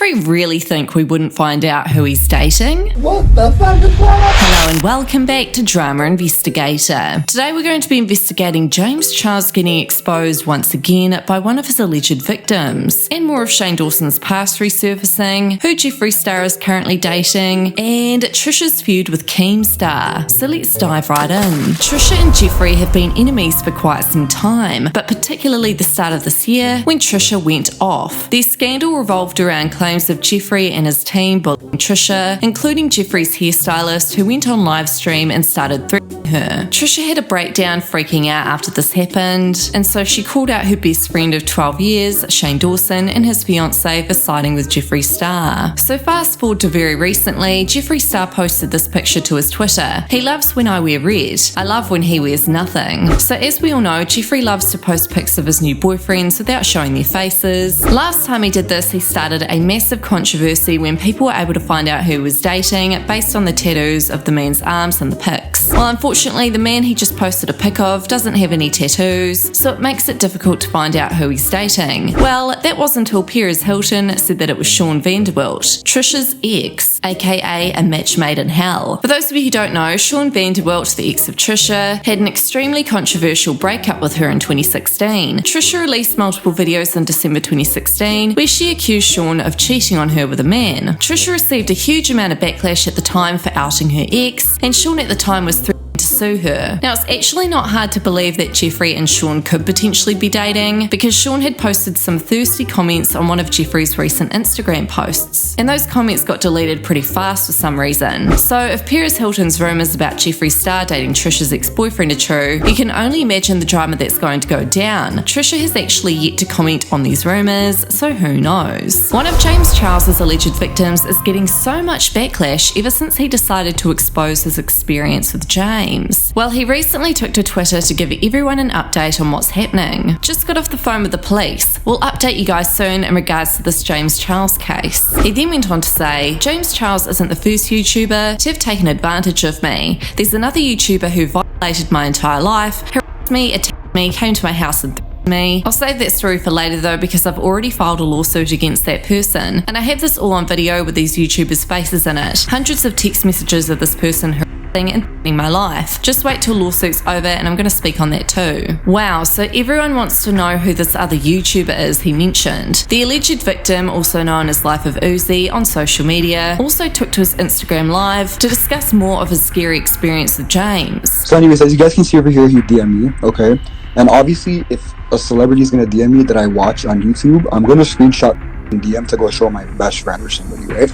Jeffree really think we wouldn't find out who he's dating? What the fuck is going on? Hello and welcome back to Drama Investigator. Today we're going to be investigating James Charles getting exposed once again by one of his alleged victims, and more of Shane Dawson's past resurfacing, who Jeffree Star is currently dating, and Trisha's feud with Keemstar. So let's dive right in. Trisha and Jeffree have been enemies for quite some time, but particularly the start of this year when Trisha went off. Their scandal revolved around claims of Jeffree and his team bullying Trisha, including Jeffree's hairstylist who went on live stream and started threatening her. Trisha had a breakdown, freaking out after this happened, and so she called out her best friend of 12 years, Shane Dawson, and his fiancée for siding with Jeffree Star. So fast forward to very recently, Jeffree Star posted this picture to his Twitter. He loves when I wear red. I love when he wears nothing. So as we all know, Jeffree loves to post pics of his new boyfriends without showing their faces. Last time he did this, he started a massive controversy when people were able to find out who he was dating based on the tattoos of the man's arms and the pics. Well, unfortunately, the man he just posted a pic of doesn't have any tattoos, so it makes it difficult to find out who he's dating. Well, that wasn't until Paris Hilton said that it was Shawn Vanderbilt, Trisha's ex, aka a match made in hell. For those of you who don't know, Shawn Vanderbilt, the ex of Trisha, had an extremely controversial breakup with her in 2016. Trisha released multiple videos in December 2016 where she accused Shawn of cheating on her with a man. Trisha received a huge amount of backlash at the time for outing her ex, and Shawn at the time was threatening to sue her. Now, it's actually not hard to believe that Jeffree and Shawn could potentially be dating, because Shawn had posted some thirsty comments on one of Jeffree's recent Instagram posts, and those comments got deleted pretty fast for some reason. So if Paris Hilton's rumours about Jeffree Star dating Trisha's ex-boyfriend are true, you can only imagine the drama that's going to go down. Trisha has actually yet to comment on these rumours, so who knows? One of James Charles's alleged victims is getting so much backlash ever since he decided to expose his experience with James. Well, he recently took to Twitter to give everyone an update on what's happening. Just got off the phone with the police. We'll update you guys soon in regards to this James Charles case. He then went on to say, James Charles isn't the first YouTuber to have taken advantage of me. There's another YouTuber who violated my entire life, harassed me, attacked me, came to my house and me. I'll save that story for later though, because I've already filed a lawsuit against that person, and I have this all on video with these YouTubers' faces in it. Hundreds of text messages of this person harassing and threatening my life. Just wait till lawsuit's over and I'm going to speak on that too. Wow, so everyone wants to know who this other YouTuber is he mentioned. The alleged victim, also known as Life of Uzi on social media, also took to his Instagram live to discuss more of his scary experience with James. So anyways, as you guys can see over here, he DM'd me, okay? And obviously, if a celebrity is going to DM me that I watch on YouTube, I'm going to screenshot and DM to go show my best friend or somebody, right?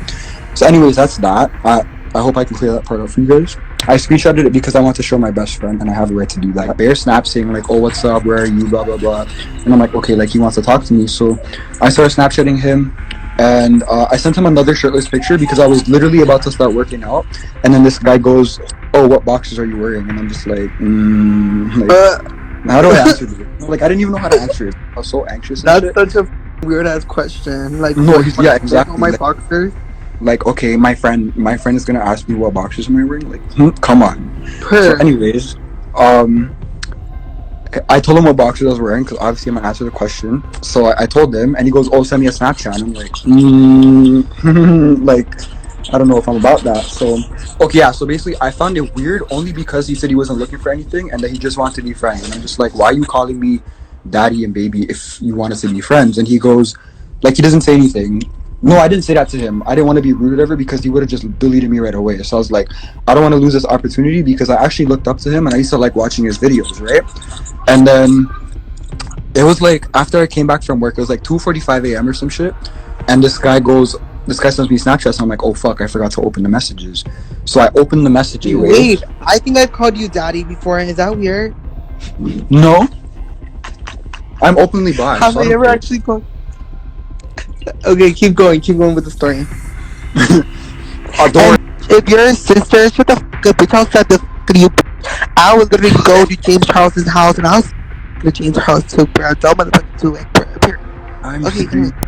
So anyways, that's that. I hope I can clear that part up for you guys. I screenshotted it because I want to show my best friend and I have the right to do that. Bear snap saying like, oh, what's up, where are you, blah, blah, blah. And I'm like, okay, like he wants to talk to me. So I started Snapchatting him, and I sent him another shirtless picture because I was literally about to start working out. And then this guy goes, oh, what boxers are you wearing? And I'm just like, how do I answer this? Like, I didn't even know how to answer it. I was so anxious. That's such a weird ass question. Like, no, yeah, exactly. My boxers. Like, okay, my friend is gonna ask me what boxers am I wearing. Like, come on. So, anyways, I told him what boxers I was wearing because obviously I'm gonna answer the question. So I told him, and he goes, "Oh, send me a Snapchat." And I'm like, like, I don't know if I'm about that. So, okay, yeah. So basically, I found it weird only because he said he wasn't looking for anything and that he just wanted to be friends. And I'm just like, why are you calling me daddy and baby if you want us to be friends? And he goes, like, he doesn't say anything. No, I didn't say that to him. I didn't want to be rude or whatever because he would have just deleted me right away. So I was like, I don't want to lose this opportunity because I actually looked up to him and I used to like watching his videos, right? And then it was like after I came back from work, it was like 2:45 a.m. or some shit. And this guy sends me Snapchats and I'm like, oh fuck, I forgot to open the messages. So I opened the messages. Wait, I think I've called you daddy before. Is that weird? No. I'm openly bi. Have I ever actually called? Okay, keep going with the story. If you're a sister, shut the fuck up, bitch. I'll set the fuck you. I would literally go to James Charles's house and I'll to James Charles too, bro. Don't motherfucker too, like, bro.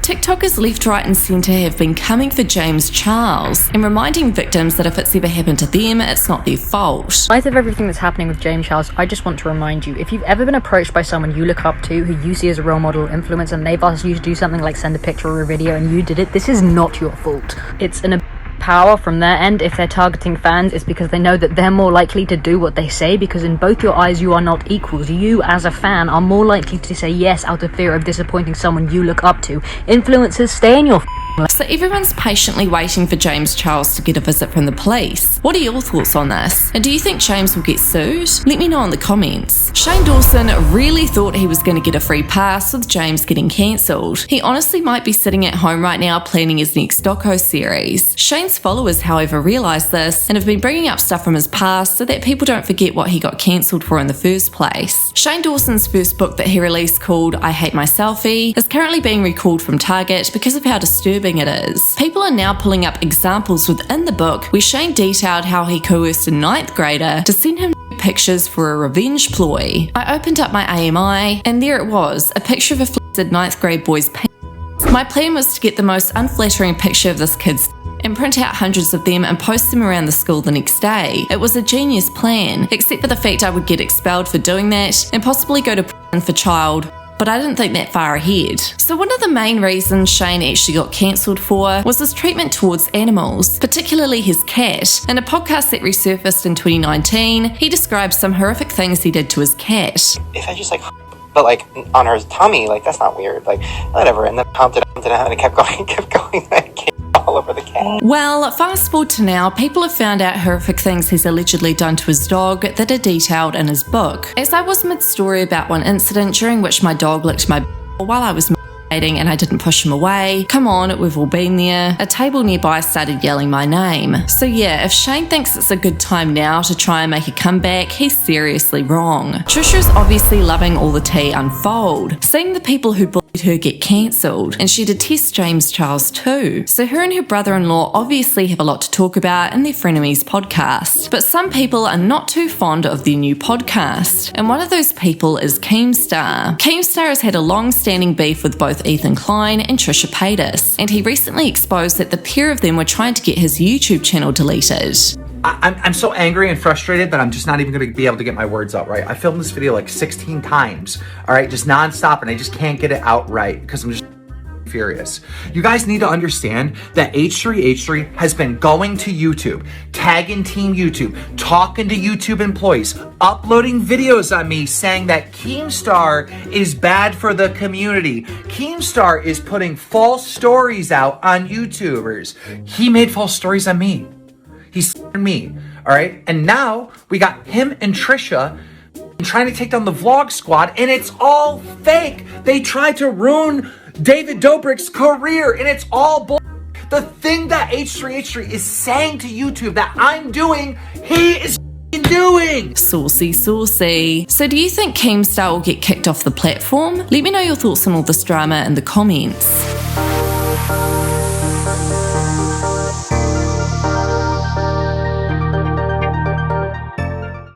TikTokers left, right and centre have been coming for James Charles and reminding victims that if it's ever happened to them, it's not their fault. In light of everything that's happening with James Charles, I just want to remind you, if you've ever been approached by someone you look up to, who you see as a role model influence, and they've asked you to do something like send a picture or a video and you did it, this is not your fault. It's an power from their end. If they're targeting fans, it's because they know that they're more likely to do what they say, because in both your eyes you are not equals. You as a fan are more likely to say yes out of fear of disappointing someone you look up to. Influencers, stay in your So everyone's patiently waiting for James Charles to get a visit from the police. What are your thoughts on this? And do you think James will get sued? Let me know in the comments. Shane Dawson really thought he was going to get a free pass with James getting cancelled. He honestly might be sitting at home right now planning his next doco series. Shane's followers, however, realised this and have been bringing up stuff from his past so that people don't forget what he got cancelled for in the first place. Shane Dawson's first book that he released, called I Hate My Selfie, is currently being recalled from Target because of how disturbing it is. People are now pulling up examples within the book where Shane detailed how he coerced a 9th grader to send him pictures for a revenge ploy. I opened up my AMI and there it was, a picture of a flaccid 9th grade boy's pants. My plan was to get the most unflattering picture of this kid's and print out hundreds of them and post them around the school the next day. It was a genius plan, except for the fact I would get expelled for doing that and possibly go to prison for child. But I didn't think that far ahead. So one of the main reasons Shane actually got cancelled for was his treatment towards animals, particularly his cat. In a podcast that resurfaced in 2019, he described some horrific things he did to his cat. If I just but on her tummy, that's not weird, whatever, and then pumped it out and it kept going, and came all over the cat. Well, fast forward to now, people have found out horrific things he's allegedly done to his dog that are detailed in his book. As I was mid-story about one incident during which my dog licked my while I was and I didn't push him away. Come on, we've all been there. A table nearby started yelling my name. So yeah, if Shane thinks it's a good time now to try and make a comeback, he's seriously wrong. Trisha's obviously loving all the tea unfold, seeing the people who bullied her get cancelled, and she detests James Charles too. So her and her brother-in-law obviously have a lot to talk about in their Frenemies podcast. But some people are not too fond of their new podcast, and one of those people is Keemstar. Keemstar has had a long-standing beef with both Ethan Klein and Trisha Paytas, and he recently exposed that the pair of them were trying to get his YouTube channel deleted. I'm so angry and frustrated that I'm just not even going to be able to get my words out right. I filmed this video 16 times, all right, just nonstop, and I just can't get it out right because I'm just furious. You guys need to understand that H3H3 has been going to YouTube, tagging Team YouTube, talking to YouTube employees, uploading videos on me saying that Keemstar is bad for the community. Keemstar is putting false stories out on YouTubers. He made false stories on me. He's me, all right? And now we got him and Trisha trying to take down the vlog squad, and it's all fake. They tried to ruin David Dobrik's career, and it's all bull. The thing that H3H3 is saying to YouTube that I'm doing, he is doing. Saucy. So do you think Keemstar will get kicked off the platform? Let me know your thoughts on all this drama in the comments.